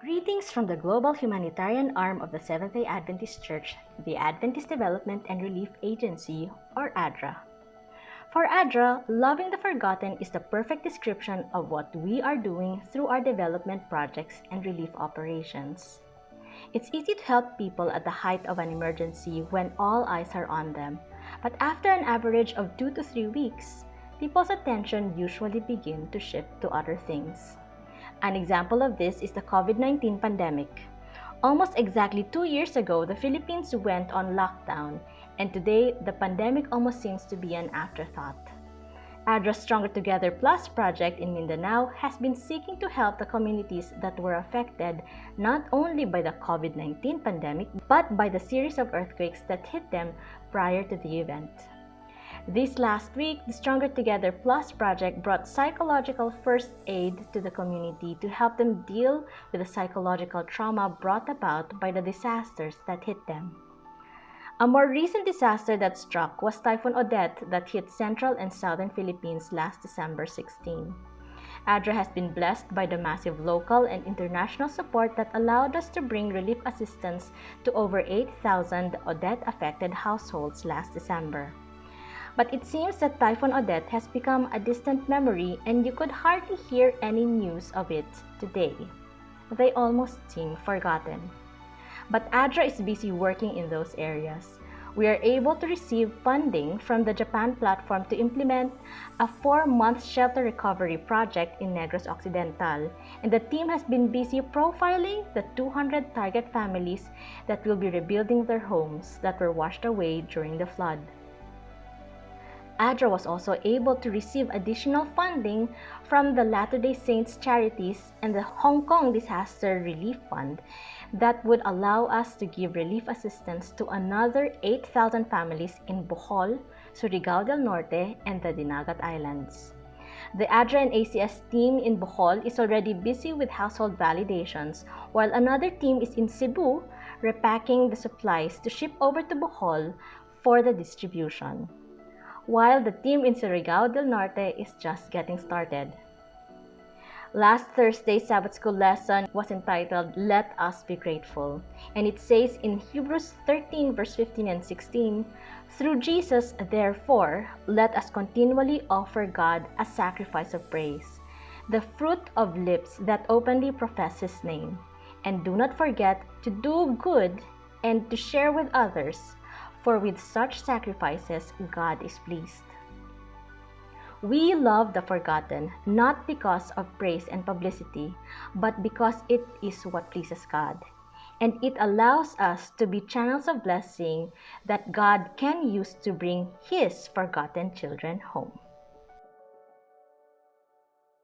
Greetings from the global humanitarian arm of the Seventh-day Adventist Church, the Adventist Development and Relief Agency, or ADRA. For ADRA, loving the forgotten is the perfect description of what we are doing through our development projects and relief operations. It's easy to help people at the height of an emergency when all eyes are on them, but after an average of 2 to 3 weeks, people's attention usually begins to shift to other things. An example of this is the COVID-19 pandemic. Almost exactly 2 years ago, the Philippines went on lockdown, and today, the pandemic almost seems to be an afterthought. ADRA's Stronger Together Plus project in Mindanao has been seeking to help the communities that were affected not only by the COVID-19 pandemic, but by the series of earthquakes that hit them prior to the event. This last week, the Stronger Together Plus project brought psychological first aid to the community to help them deal with the psychological trauma brought about by the disasters that hit them. A more recent disaster that struck was Typhoon Odette that hit central and southern Philippines last December 16. ADRA has been blessed by the massive local and international support that allowed us to bring relief assistance to over 8,000 Odette-affected households last December. But it seems that Typhoon Odette has become a distant memory and you could hardly hear any news of it today. They almost seem forgotten. But ADRA is busy working in those areas. We are able to receive funding from the Japan platform to implement a 4-month shelter recovery project in Negros Occidental, and the team has been busy profiling the 200 target families that will be rebuilding their homes that were washed away during the flood. ADRA was also able to receive additional funding from the Latter-day Saints Charities and the Hong Kong Disaster Relief Fund that would allow us to give relief assistance to another 8,000 families in Bohol, Surigao del Norte, and the Dinagat Islands. The ADRA and ACS team in Bohol is already busy with household validations, while another team is in Cebu repacking the supplies to ship over to Bohol for the distribution, while the team in Surigao del Norte is just getting started. Last Thursday's Sabbath School lesson was entitled, Let Us Be Grateful, and it says in Hebrews 13 verse 15 and 16, Through Jesus, therefore, let us continually offer God a sacrifice of praise, the fruit of lips that openly profess His name, and do not forget to do good and to share with others, for with such sacrifices God is pleased. We love the forgotten, not because of praise and publicity, but because it is what pleases God. And it allows us to be channels of blessing that God can use to bring His forgotten children home.